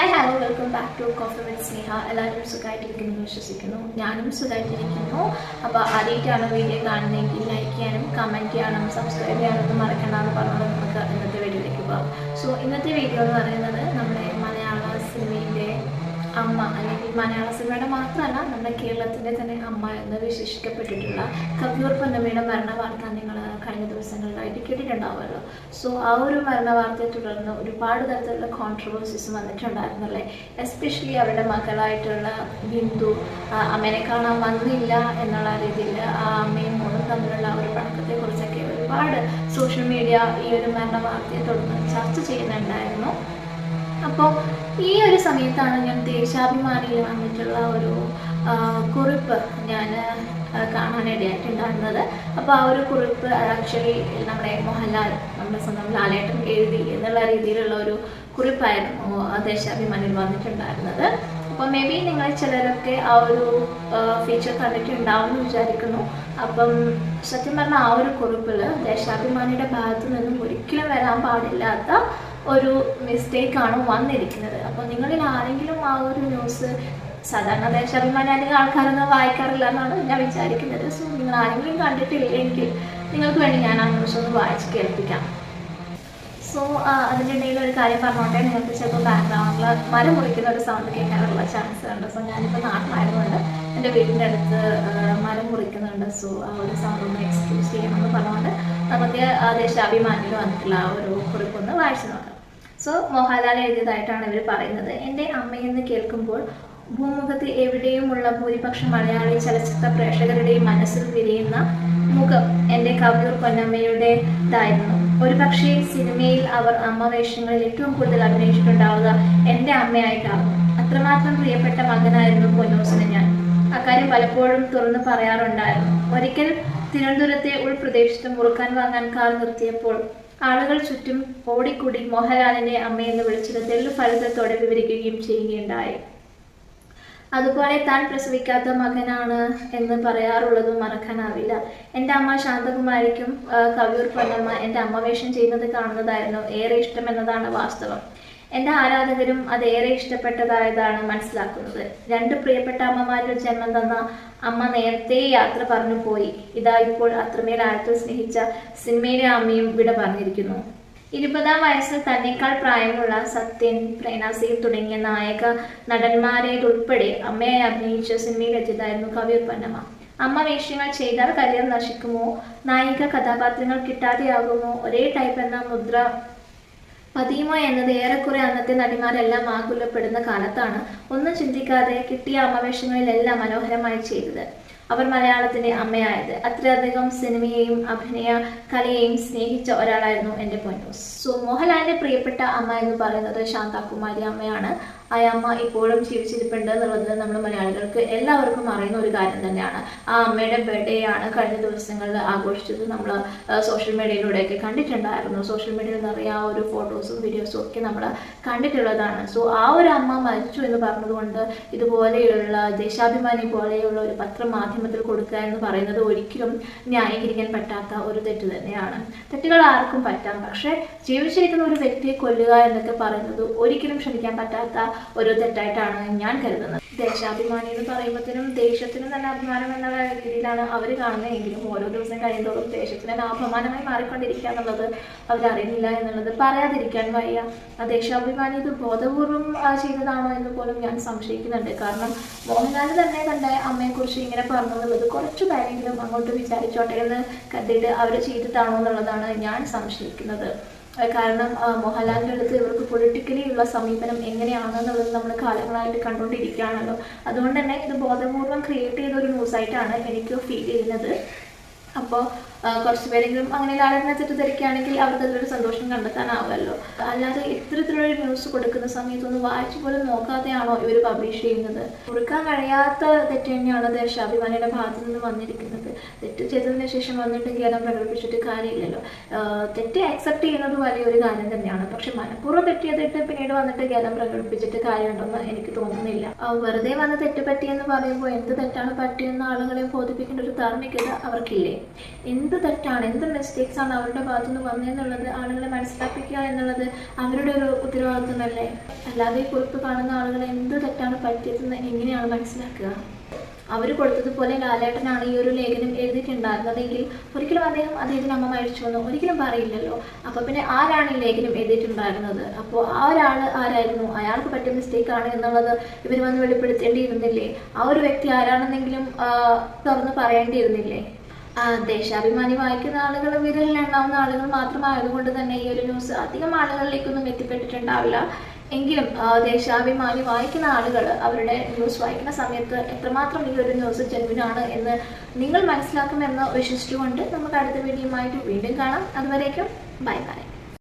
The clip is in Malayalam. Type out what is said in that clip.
Hi hello welcome back to coffee with Sneha. എല്ലാവരും സുഖമായിട്ടിരിക്കുന്നു വിശ്വസിക്കുന്നു. ഞാനും സുഖമായിട്ടിരിക്കുന്നു. അപ്പോൾ ആദ്യമായിട്ടാണ് വീഡിയോ കാണുന്നതെങ്കിൽ ലൈക്ക് ചെയ്യാനും കമൻറ്റ് ചെയ്യാനും സബ്സ്ക്രൈബ് ചെയ്യാനൊന്നും മറക്കണ്ടെന്ന് പറഞ്ഞാൽ നമുക്ക് ഇന്നത്തെ വീഡിയോയിലേക്ക് പോകാം. സോ ഇന്നത്തെ വീഡിയോ എന്ന് പറയുന്നത് നമ്മുടെ മലയാള സിനിമയിലെ അമ്മ, അല്ലെങ്കിൽ മലയാള സിനിമയുടെ മാത്രമല്ല നമ്മുടെ കേരളത്തിൻ്റെ തന്നെ അമ്മ എന്ന് വിശേഷിക്കപ്പെട്ടിട്ടുള്ള കവിയൂർ പൊന്നമ്മയുടെ മരണ വാർത്ത നിങ്ങൾ കഴിഞ്ഞ ദിവസങ്ങളിലായിട്ട് കേട്ടിട്ടുണ്ടാവുമല്ലോ. സോ ആ ഒരു മരണ വാർത്തയെ തുടർന്ന് ഒരുപാട് തരത്തിലുള്ള കോൺട്രവേഴ്സീസ് വന്നിട്ടുണ്ടായിരുന്നല്ലേ. എസ്പെഷ്യലി അവരുടെ മകളായിട്ടുള്ള ബിന്ദു അമ്മേനെ കാണാൻ വന്നില്ല എന്നുള്ള രീതിയിൽ ആ അമ്മയും മോളും തമ്മിലുള്ള ഒരു പണക്കത്തെക്കുറിച്ചൊക്കെ ഒരുപാട് സോഷ്യൽ മീഡിയ ഈ ഒരു മരണ വാർത്തയെ തുടർന്ന് ചർച്ച ചെയ്യുന്നുണ്ടായിരുന്നു. അപ്പോൾ ഈ ഒരു സമയത്താണ് ഞാൻ ദേശാഭിമാനിയിൽ വന്നിട്ടുള്ള ഒരു കുറിപ്പ് ഞാൻ കാണാനിടയായിട്ടുണ്ടായിരുന്നത്. അപ്പോൾ ആ ഒരു കുറിപ്പ് ആക്ച്വലി നമ്മുടെ മോഹൻലാൽ, നമ്മുടെ സ്വന്തം ലാലേട്ടൻ എഴുതി എന്നുള്ള രീതിയിലുള്ള ഒരു കുറിപ്പായിരുന്നു ദേശാഭിമാനിയിൽ വന്നിട്ടുണ്ടായിരുന്നത്. അപ്പോൾ മേ ബി നിങ്ങൾ ചിലരൊക്കെ ആ ഒരു ഫീച്ചർ കണ്ടിട്ടുണ്ടാവും എന്ന് വിചാരിക്കുന്നു. അപ്പം സത്യം പറഞ്ഞാൽ ആ ഒരു കുറിപ്പിൽ ദേശാഭിമാനിയുടെ ഭാഗത്തു നിന്നും ഒരിക്കലും വരാൻ പാടില്ലാത്ത ഒരു മിസ്റ്റേക്കാണ് വന്നിരിക്കുന്നത്. അപ്പോൾ നിങ്ങളിൽ ആരെങ്കിലും ആ ഒരു ന്യൂസ്, സാധാരണ ദേശാഭിമാനി അല്ലെങ്കിൽ ആൾക്കാരൊന്നും വായിക്കാറില്ല എന്നാണ് ഞാൻ വിചാരിക്കുന്നത്. സോ നിങ്ങൾ ആരെങ്കിലും കണ്ടിട്ടില്ലെങ്കിൽ നിങ്ങൾക്ക് വേണ്ടി ഞാൻ ആ ന്യൂസ് ഒന്ന് വായിച്ച് കേൾപ്പിക്കാം. സോ അതിൻ്റെ ഇടയിൽ ഒരു കാര്യം പറഞ്ഞോട്ടെ, നിങ്ങൾക്ക് ചിലപ്പോൾ ബാക്ക്ഗ്രൗണ്ടിൽ മരം മുറിക്കുന്ന ഒരു സൗണ്ട് കേൾക്കാനുള്ള ചാൻസ് ഉണ്ട്. സോ ഞാനിപ്പോൾ നാട്ടിലായതുകൊണ്ട് എൻ്റെ വീടിൻ്റെ അടുത്ത് മരം മുറിക്കുന്നുണ്ട്. സോ ആ ഒരു സൗണ്ട് ഒന്ന് എക്സ്ക്യൂസ് ചെയ്യണമെന്ന് പറഞ്ഞുകൊണ്ട് നമുക്ക് ദേശാഭിമാനിയിൽ വന്നിട്ടുള്ള ആ ഒരു കുറിപ്പൊന്ന് വായിച്ചു നോക്കാം. സോ മോഹൻലാൽ എഴുതിയതായിട്ടാണ് ഇവർ പറയുന്നത്. എൻ്റെ അമ്മയെന്ന് കേൾക്കുമ്പോൾ ഭൂമുഖത്ത് എവിടെയുമുള്ള ഭൂരിപക്ഷം മലയാളി ചലച്ചിത്ര പ്രേക്ഷകരുടെയും മനസ്സിൽ വിരിയുന്ന മുഖം എൻ്റെ കവിയൂർ പൊന്നമ്മയുടേതായിരുന്നു. ഒരു പക്ഷേ സിനിമയിൽ അവർ അമ്മ വേഷങ്ങളിൽ ഏറ്റവും കൂടുതൽ അഭിനയിച്ചിട്ടുണ്ടാവുക എൻ്റെ അമ്മയായിട്ടാകും. അത്രമാത്രം പ്രിയപ്പെട്ട മകനായിരുന്നു പൊന്നൂസിന് ഞാൻ. അക്കാര്യം പലപ്പോഴും തുറന്ന് പറയാറുണ്ടായിരുന്നു. ഒരിക്കൽ തിരുവനന്തപുരത്തെ ഉൾപ്രദേശത്ത് മുറുക്കാൻ വാങ്ങാൻ കാർ നിർത്തിയപ്പോൾ ആളുകൾ ചുറ്റും ഓടിക്കൂടി മോഹൻലാലിൻ്റെ അമ്മയെന്ന് വിളിച്ചത് തെല്ലു ഫലിതത്തോടെ വിവരിക്കുകയും ചെയ്യുകയുണ്ടായി. അതുപോലെ താൻ പ്രസവിക്കാത്ത മകനാണ് എന്ന് പറയാറുള്ളതും മറക്കാനാവില്ല. എൻ്റെ അമ്മ ശാന്തകുമാരിക്കും കവിയൂർ പൊന്നമ്മ എൻ്റെ അമ്മ വേഷം ചെയ്യുന്നത് കാണുന്നതായിരുന്നു ഏറെ ഇഷ്ടം എന്നതാണ് വാസ്തവം. എൻ്റെ ആരാധകരും അതേറെ ഇഷ്ടപ്പെട്ടതായതാണ് മനസ്സിലാക്കുന്നത്. രണ്ട് പ്രിയപ്പെട്ട അമ്മമാരിൽ ജന്മം തന്ന അമ്മ നേരത്തെ യാത്ര പറഞ്ഞു പോയി. ഇതാ ഇപ്പോൾ അത്രമേൽ ആഴത്തിൽ സ്നേഹിച്ച സിനിമയിലെ അമ്മയും വിട പറഞ്ഞിരിക്കുന്നു. 20-ാം വയസ്സിൽ തന്നേക്കാൾ പ്രായമുള്ള സത്യൻ, പ്രേംനസീർ തുടങ്ങിയ നായക നടന്മാരേതുൾപ്പെടെ അമ്മയായി അഭിനയിച്ച സിനിമയിലെത്തിയതായിരുന്നു കവിയൂർ പൊന്നമ്മ. അമ്മ വേഷങ്ങൾ ചെയ്താൽ കരിയർ നശിക്കുമോ, നായിക കഥാപാത്രങ്ങൾ കിട്ടാതെയാകുമോ, ഒരേ ടൈപ്പ് എന്ന മുദ്ര പതിയുമോ എന്നത് ഏറെക്കുറെ അന്നത്തെ നടിമാരെല്ലാം ആകുലപ്പെടുന്ന കാലത്താണ് ഒന്നും ചിന്തിക്കാതെ കിട്ടിയ അമ്മവേഷങ്ങളിലെല്ലാം മനോഹരമായി ചെയ്തത് അവർ മലയാളത്തിൻ്റെ അമ്മയായത്. അത്രയധികം സിനിമയെയും അഭിനയ കലയെയും സ്നേഹിച്ച ഒരാളായിരുന്നു എൻ്റെ പൊന്നൂസ്. സോ മോഹൻലാലിൻ്റെ പ്രിയപ്പെട്ട അമ്മ എന്ന് പറയുന്നത് ശാന്തകുമാരി അമ്മയാണ്. ആ അമ്മ ഇപ്പോഴും ജീവിച്ചിരിപ്പുണ്ട് എന്നുള്ളത് നമ്മൾ മലയാളികൾക്ക് എല്ലാവർക്കും അറിയുന്ന ഒരു കാര്യം തന്നെയാണ്. ആ അമ്മയുടെ ബർത്ത്ഡേ ആണ് കഴിഞ്ഞ ദിവസങ്ങളിൽ ആഘോഷിച്ചത്. നമ്മൾ സോഷ്യൽ മീഡിയയിലൂടെയൊക്കെ കണ്ടിട്ടുണ്ടായിരുന്നു. സോഷ്യൽ മീഡിയയിൽ നിറയെ ആ ഒരു ഫോട്ടോസും വീഡിയോസും ഒക്കെ നമ്മൾ കണ്ടിട്ടുള്ളതാണ്. സോ ആ ഒരു അമ്മ മരിച്ചു എന്ന് പറഞ്ഞതുകൊണ്ട് ഇതുപോലെയുള്ള ദേശാഭിമാനി പോലെയുള്ള ഒരു പത്രമാധ്യമത്തിൽ കൊടുക്കുക എന്ന് പറയുന്നത് ഒരിക്കലും ന്യായീകരിക്കാൻ പറ്റാത്ത ഒരു തെറ്റ് തന്നെയാണ്. തെറ്റുകൾ ആർക്കും പറ്റാം, പക്ഷേ ജീവിച്ചിരിക്കുന്ന ഒരു വ്യക്തിയെ കൊല്ലുക എന്നൊക്കെ പറയുന്നത് ഒരിക്കലും ക്ഷമിക്കാൻ പറ്റാത്ത ഒരു തെറ്റായിട്ടാണ് ഞാൻ കരുതുന്നത്. ദേശാഭിമാനി എന്ന് പറയുമ്പോഴത്തേനും ദേശത്തിനും തന്നെ അഭിമാനം എന്നുള്ള രീതിയിലാണ് അവർ കാണുന്നതെങ്കിലും ഓരോ ദിവസം കഴിയുന്നതോറും ദേശത്തിന് അപമാനമായി മാറിക്കൊണ്ടിരിക്കുക എന്നുള്ളത് അവരറിയുന്നില്ല എന്നുള്ളത് പറയാതിരിക്കാൻ വയ്യ. ദേശാഭിമാനി ഇത് ബോധപൂർവം ചെയ്തതാണോ എന്ന് പോലും ഞാൻ സംശയിക്കുന്നുണ്ട്. കാരണം മോഹൻലാൽ തന്നെ തൻ്റെ അമ്മയെക്കുറിച്ച് ഇങ്ങനെ പറഞ്ഞു എന്നുള്ളത് കുറച്ചു പേരെങ്കിലും അങ്ങോട്ട് വിചാരിച്ചോട്ടെ എന്ന് കരുതിയിട്ട് അവർ ചെയ്തതാണോ എന്നുള്ളതാണ് ഞാൻ സംശയിക്കുന്നത്. കാരണം മോഹൻലാലിൻ്റെ അടുത്ത് ഇവർക്ക് പൊളിറ്റിക്കലി ഉള്ള സമീപനം എങ്ങനെയാണെന്നുള്ളത് നമ്മൾ കാലങ്ങളായിട്ട് കണ്ടുകൊണ്ടിരിക്കുകയാണല്ലോ. അതുകൊണ്ട് തന്നെ ഇത് ബോധപൂർവം ക്രിയേറ്റ് ചെയ്ത ഒരു ന്യൂസായിട്ടാണ് എനിക്ക് ഫീൽ ചെയ്യുന്നത്. അപ്പോൾ കുറച്ച് പേരെങ്കിലും അങ്ങനെ ലാലേട്ടനെ തെറ്റിദ്ധരിക്കുകയാണെങ്കിൽ അവർക്ക് അതിലൊരു സന്തോഷം കണ്ടെത്താനാവുമല്ലോ. അല്ലാതെ ഇത്തരത്തിലൊരു ന്യൂസ് കൊടുക്കുന്ന സമയത്തൊന്നും വായിച്ചു പോലും നോക്കാതെയാണോ ഇവർ പബ്ലിഷ് ചെയ്യുന്നത്? കൊടുക്കാൻ കഴിയാത്ത തെറ്റ് തന്നെയാണ് ദേശാഭിമാനിയുടെ ഭാഗത്തു നിന്ന് വന്നിരിക്കുന്നത്. തെറ്റ് ചെയ്തതിന് ശേഷം വന്നിട്ട് ഖേദം പ്രകടിപ്പിച്ചിട്ട് കാര്യമില്ലല്ലോ. തെറ്റ് അക്സെപ്റ്റ് ചെയ്യുന്നത് വലിയൊരു കാര്യം തന്നെയാണ്. പക്ഷെ മനഃപൂർവ്വം തെറ്റ് ചെയ്തിട്ട് പിന്നീട് വന്നിട്ട് ഖേദം പ്രകടിപ്പിച്ചിട്ട് കാര്യമുണ്ടെന്ന് എനിക്ക് തോന്നുന്നില്ല. വെറുതെ വന്ന് തെറ്റ് പറ്റിയെന്ന് പറയുമ്പോൾ എന്ത് തെറ്റാണ് പറ്റിയെന്ന് ആളുകളെ ബോധിപ്പിക്കേണ്ട ഒരു ധാർമ്മികത അവർക്കില്ലേ? എന്ത് എന്ത് തെറ്റാണ്, എന്ത് മിസ്റ്റേക്സ് ആണ് അവരുടെ ഭാഗത്തുനിന്ന് വന്നതെന്നുള്ളത് ആളുകളെ മനസ്സിലാപ്പിക്കുക എന്നുള്ളത് അവരുടെ ഒരു ഉത്തരവാദിത്വമല്ലേ? അല്ലാതെ ഈ കുറിപ്പ് കാണുന്ന ആളുകളെ എന്ത് തെറ്റാണ് പറ്റിയതെന്ന് എങ്ങനെയാണ് മനസ്സിലാക്കുക? അവർ കൊടുത്തതുപോലെ ലാലേട്ടനാണ് ഈ ഒരു ലേഖനം എഴുതിയിട്ടുണ്ടായിരുന്നതെങ്കിൽ ഒരിക്കലും അദ്ദേഹത്തിന് അമ്മ മരിച്ചു എന്ന് ഒരിക്കലും പറയില്ലല്ലോ. അപ്പോൾ പിന്നെ ആരാണ് ഈ ലേഖനം എഴുതിയിട്ടുണ്ടായിരുന്നത്? അപ്പോൾ ആ ഒരാൾ ആരായിരുന്നു? അയാൾക്ക് പറ്റിയ മിസ്റ്റേക്കാണ് എന്നുള്ളത് ഇവർ വന്ന് വെളിപ്പെടുത്തേണ്ടിയിരുന്നില്ലേ? ആ ഒരു വ്യക്തി ആരാണെന്നെങ്കിലും തുറന്ന് പറയേണ്ടിയിരുന്നില്ലേ? ദേശാഭിമാനി വായിക്കുന്ന ആളുകൾ വിരലിലെണ്ണാവുന്ന ആളുകൾ മാത്രമായതുകൊണ്ട് തന്നെ ഈ ഒരു ന്യൂസ് അധികം ആളുകളിലേക്കൊന്നും എത്തിപ്പെട്ടിട്ടുണ്ടാവില്ല. എങ്കിലും ദേശാഭിമാനി വായിക്കുന്ന ആളുകൾ അവരുടെ ന്യൂസ് വായിക്കുന്ന സമയത്ത് എത്രമാത്രം ഈ ഒരു ന്യൂസ് ജെന്യുവിനാണ് എന്ന് നിങ്ങൾ മനസ്സിലാക്കുമെന്ന് വിശ്വസിച്ചുകൊണ്ട് നമുക്ക് അടുത്ത വീഡിയോയുമായിട്ട് വീണ്ടും കാണാം. അതുവരേക്കും ബൈ ബൈ.